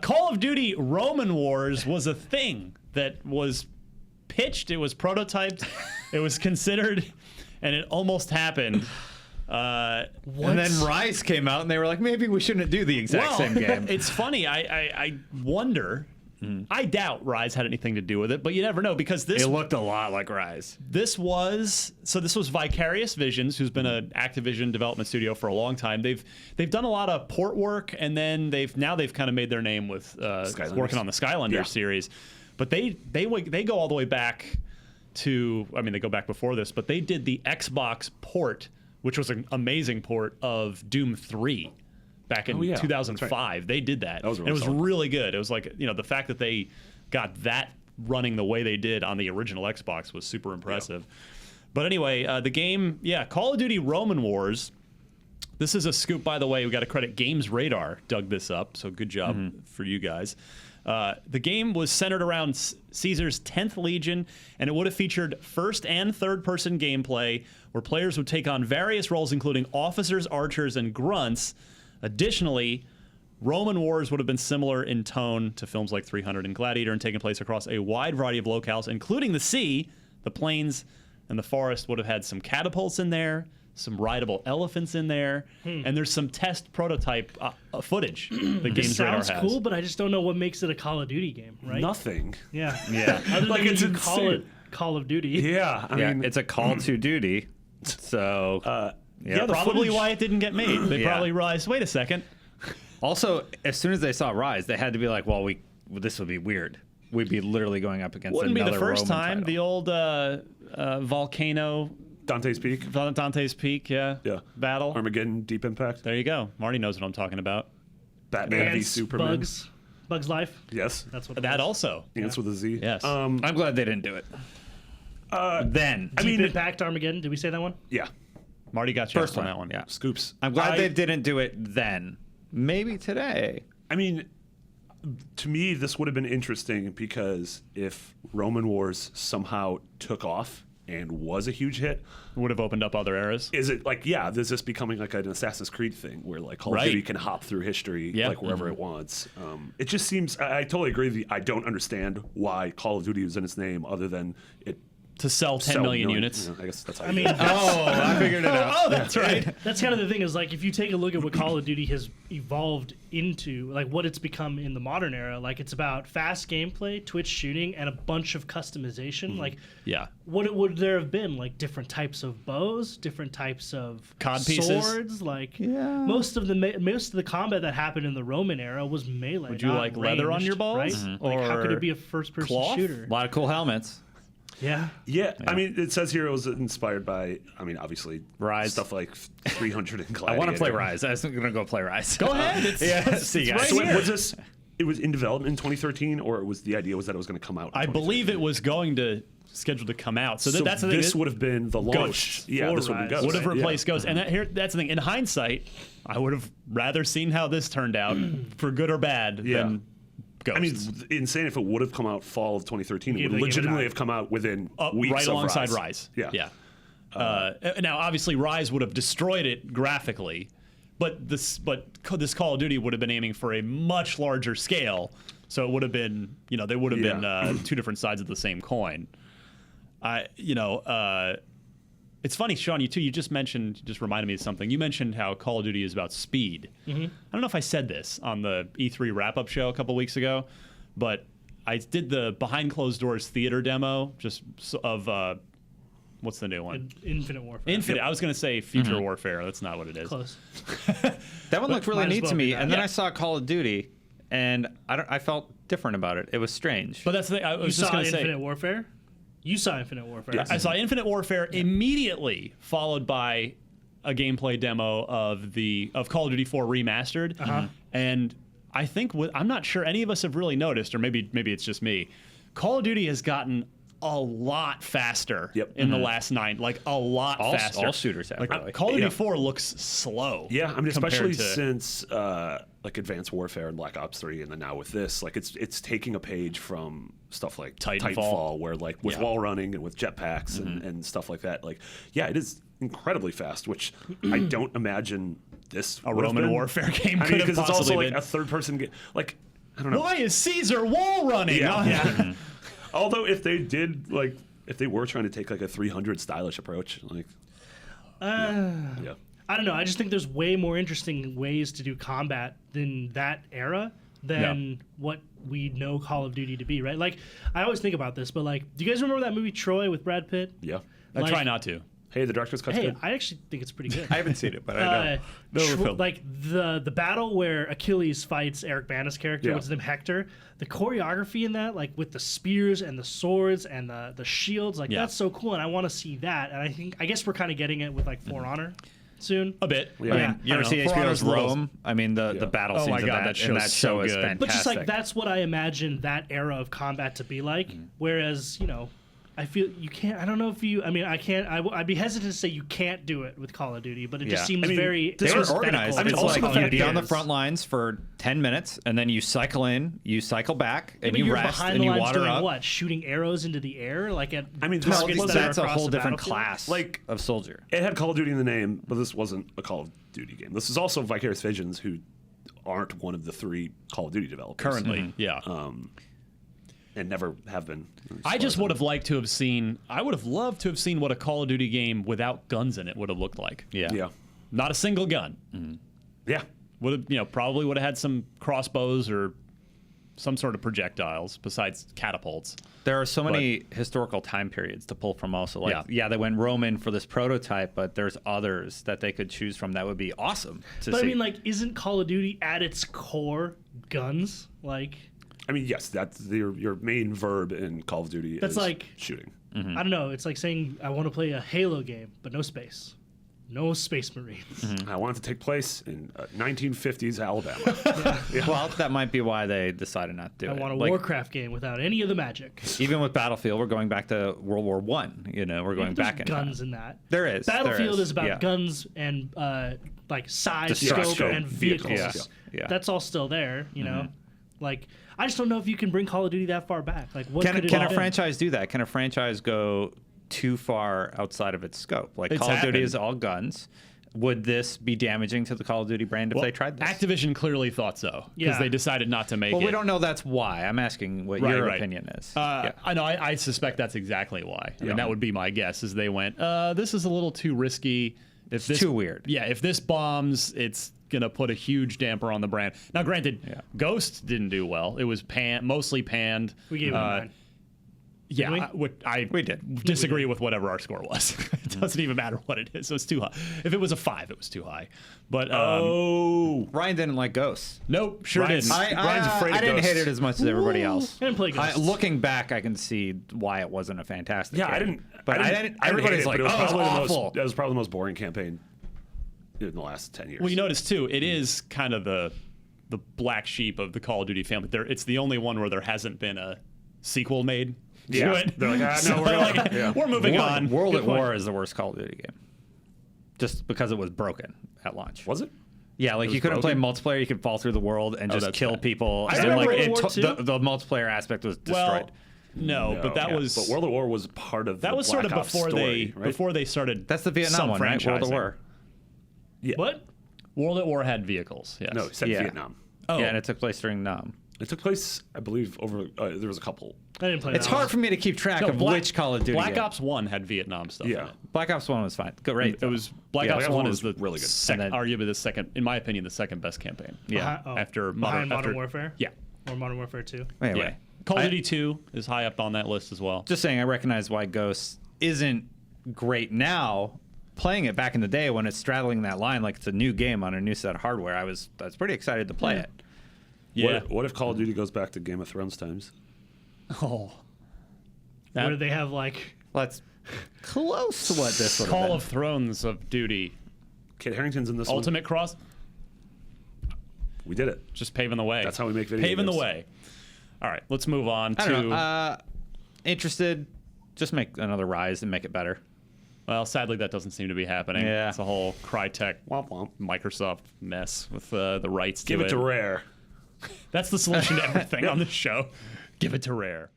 Call of Duty Roman Wars was a thing that was pitched. It was prototyped. It was considered, and it almost happened. And then Rise came out, and they were like, maybe we shouldn't do the exact same game. It's funny. I wonder. I doubt Rise had anything to do with it, but you never know because It looked a lot like Rise. This was Vicarious Visions, who's been an Activision development studio for a long time. They've done a lot of port work, and then they've kind of made their name with working on the Skylanders series. But they go all the way back to, I mean, they go back before this, but they did the Xbox port, which was an amazing port of Doom 3. Back in 2005, right. They did that. It was really good. It was like, the fact that they got that running the way they did on the original Xbox was super impressive. Yeah. But anyway, the game, Call of Duty Roman Wars. This is a scoop, by the way. We got to credit Games Radar dug this up, so good job for you guys. The game was centered around Caesar's 10th Legion, and it would have featured first and third-person gameplay where players would take on various roles, including officers, archers, and grunts. Additionally, Roman Wars would have been similar in tone to films like 300 and Gladiator and taken place across a wide variety of locales, including the sea, the plains, and the forest. Would have had some catapults in there, some rideable elephants in there, and there's some test prototype footage that Games Radar has. Sounds cool, but I just don't know what makes it a Call of Duty game, right? Nothing. Yeah. Other like than you call it Call of Duty. Yeah. I mean, it's a call to duty. So... Yeah, probably why it didn't get made. They probably realized, wait a second. Also, as soon as they saw Rise, they had to be like, well, this would be weird. We'd be literally going up against Wouldn't another be the first Roman time. title. The old volcano. Dante's Peak. Dante's Peak, battle. Armageddon, Deep Impact. There you go. Marty knows what I'm talking about. Batman v Ants, Superman. Bugs Life. Yes. That's what that also. Ants with a Z. Yes. I'm glad they didn't do it. Deep Impact Armageddon. Did we say that one? Yeah. Marty got you First on that one. Yeah. Scoops. I'm glad they didn't do it then. Maybe today. I mean, to me, this would have been interesting because if Roman Wars somehow took off and was a huge hit, would have opened up other eras. Is it like, is this becoming like an Assassin's Creed thing where like Call of Duty can hop through history like wherever it wants? It just seems, I totally agree with you. I don't understand why Call of Duty is in its name other than it to sell 10 million units. I guess that's how I mean, I figured it out. Oh, that's right. That's kind of the thing is like if you take a look at what Call of Duty has evolved into, like what it's become in the modern era, like it's about fast gameplay, twitch shooting, and a bunch of customization. Like, what would there have been? Like different types of bows, different types of COD pieces, swords. Like most of the combat that happened in the Roman era was melee. Would you like ranged, leather on your balls? Right? Mm-hmm. Like or how could it be a first-person cloth? shooter? A lot of cool helmets. Yeah. I mean, it says here it was inspired by, I mean, obviously, Rise. Stuff like 300 and Gladiator. I want to play Rise. I was going to go play Rise. Go ahead. See, guys. So was this, it was in development in 2013, or the idea was that it was going to come out? I believe it was scheduled to come out. So that's the thing. This would have been the launch. Ghost. Yeah, this would have been Ghost. Would have replaced Ghost. And that's the thing. In hindsight, I would have rather seen how this turned out, for good or bad, than Ghosts. I mean, insane if it would have come out fall of 2013. It would legitimately have come out within weeks right alongside of Rise. Yeah. Now, obviously, Rise would have destroyed it graphically, but this Call of Duty would have been aiming for a much larger scale. So it would have been, they would have been two different sides of the same coin. It's funny, Sean, you just reminded me of something. You mentioned how Call of Duty is about speed. Mm-hmm. I don't know if I said this on the E3 wrap-up show a couple weeks ago, but I did the behind closed doors theater demo of what's the new one? Infinite Warfare. Infinite. I was going to say Future Warfare. That's not what it is. Close. That one looked really neat to me, and then Yeah. I saw Call of Duty, and I felt different about it. It was strange. But that's the thing. I was just going to say. Infinite Warfare? You saw Infinite Warfare. Yes. I saw Infinite Warfare immediately folled by a gameplay demo of Call of Duty 4 Remastered. And I think I'm not sure any of us have really noticed, or maybe it's just me. Call of Duty has gotten a lot faster in the last 9, like a lot faster. All shooters have. Really. Call of Duty 4 looks slow. Yeah, I mean, especially to, since like Advanced Warfare and Black Ops 3, and then now with this, like it's taking a page from stuff like Titanfall, where like with wall running and with jetpacks and stuff like that. Like, it is incredibly fast, which I don't imagine this a Roman Warfare game I mean, could have because it's also possibly like been. a third-person game. Like, I don't know. Why is Caesar wall running? Yeah. Although if they did if they were trying to take like a 300 stylish approach, like yeah. I don't know. I just think there's way more interesting ways to do combat than that era than what we know Call of Duty to be, right? Like, I always think about this, but like, do you guys remember that movie Troy with Brad Pitt? Yeah. I try not to. Hey, the director's cut's Hey, good. I actually think it's pretty good. I haven't seen it, but I know. Like the battle where Achilles fights Eric Bana's character, what's his name, Hector. The choreography in that, like with the spears and the swords and the shields, like that's so cool, and I want to see that. And I guess we're kind of getting it with like For Honor soon. A bit. I mean, you ever see HBO's Rome? I mean, the battle scenes my God, of that in that show is good. fantastic. But just like that's what I imagine that era of combat to be like. Whereas, I feel you can't. I don't know if you. I mean, I can't. I'd be hesitant to say you can't do it with Call of Duty, but it just seems very. They were organized. I mean, It's also like the you'd fact be on the is- front lines for 10 minutes, and then you cycle in, you cycle back, and but you you're rest, behind and the you lines water doing up. what? Shooting arrows into the air, like at. I mean, No, this wasn't that's a across whole the different battlefield? class Like- of soldier. It had Call of Duty in the name, but this wasn't a Call of Duty game. This is also Vicarious Visions, who aren't one of the 3 Call of Duty developers. Currently, yeah. And never have been. I just would have liked to have seen. I would have loved to have seen what a Call of Duty game without guns in it would have looked like. Yeah. Not a single gun. Yeah. Would have, probably would have had some crossbows or some sort of projectiles besides catapults. There are so many historical time periods to pull from also. Like, they went Roman for this prototype, but there's others that they could choose from that would be awesome to But see. I mean, like, isn't Call of Duty at its core guns? Like, I mean, yes, that's your main verb in Call of Duty That's is like- shooting. I don't know. It's like saying I want to play a Halo game, but no space, no Space Marines. I want it to take place in 1950s Alabama. Well, that might be why they decided not to do I it. want a Like, Warcraft game without any of the magic. even with Battlefield, we're going back to World War One. We're going There's back in guns time. in that. There is. Battlefield is about yeah. guns and like size, Destruction. scope, and vehicles. Vehicles. Yeah. That's all still there. Like, I just don't know if you can bring Call of Duty that far back. Like, what Can could it a have been? franchise do that? Can a franchise go too far outside of its scope? Like It's Call of Duty happened. is all guns. Would this be damaging to the Call of Duty brand if they tried this? Activision clearly thought so because Yeah. they decided not to make Well, it. we don't know that's why. I'm asking what Right, your right. opinion is. I know. I suspect that's exactly why. I mean, that would be my guess. Is they went, this is a little too risky. If this too weird. Yeah. If this bombs, it's gonna put a huge damper on the brand. Now, granted, Ghost didn't do well. It was mostly panned. We gave it a 9. Yeah, We did. disagree with whatever our score was. It doesn't even matter what it is. So it's too high. If it was a 5, it was too high. But Ryan didn't like Ghosts. nope, sure Ryan's- didn't. Ryan's afraid of I didn't Ghosts. hate it as much as everybody else. I didn't play Ghosts. Looking back, I can see why it wasn't a fantastic Yeah, game. I didn't. But I didn't. everybody's hate it, like, but it was oh, it's probably the awful. most. That was probably the most boring campaign in the last 10 years. Well, you notice too, it is kind of the black sheep of the Call of Duty family. It's the only one where there hasn't been a sequel made to it. They're like, no, So we're they're like, like, we're moving on. World Good at point. War is the worst Call of Duty game. Just because it was broken at launch. Was it? Yeah, like was you couldn't broken? play multiplayer. You could fall through the world and just that's kill bad. people. I and remember like World War II. the multiplayer aspect was destroyed. Well, no, but that was But World at War was part of that the was sort of Black Ops before story, right? before they started. That's the Vietnam one, right? World at sub-franchising. War. Yeah. What? World at War had vehicles. Yes. No, it said Yeah. Vietnam. Oh. Yeah, and it took place during Nam. It took place, I believe, over. There was a couple. I didn't play It's that hard one. for me to keep track No, of which Call of Duty. Black game. Ops 1 had Vietnam stuff in Yeah. it. Black Ops 1 was fine. Great. It was Black Yeah, Ops Black Ops 1 1 is was the really good. second, And then- arguably the second, in my opinion, the second best campaign. Yeah. After Behind Modern after- Warfare? Yeah. Or Modern Warfare 2? Anyway, Yeah. Call of I- Duty 2 is high up on that list as well. Just saying, I recognize why Ghosts isn't great now. Playing it back in the day when it's straddling that line like it's a new game on a new set of hardware, I was pretty excited to play it. Yeah. What if Call of Duty goes back to Game of Thrones times? Oh. Where they have, like... Let's close to what this would have Call been. of Thrones of Duty. Kit Harington's in this one. Ultimate Cross, We did it. just paving the way. That's how we make video Paving the games. way. All right, let's move on I to. don't know. Interested? Just make another Rise and make it better. Well, sadly, that doesn't seem to be happening. Yeah. It's a whole Crytek, Womp womp. Microsoft mess with the rights Give to it to Rare. That's the solution to everything on the show. Give it to Rare.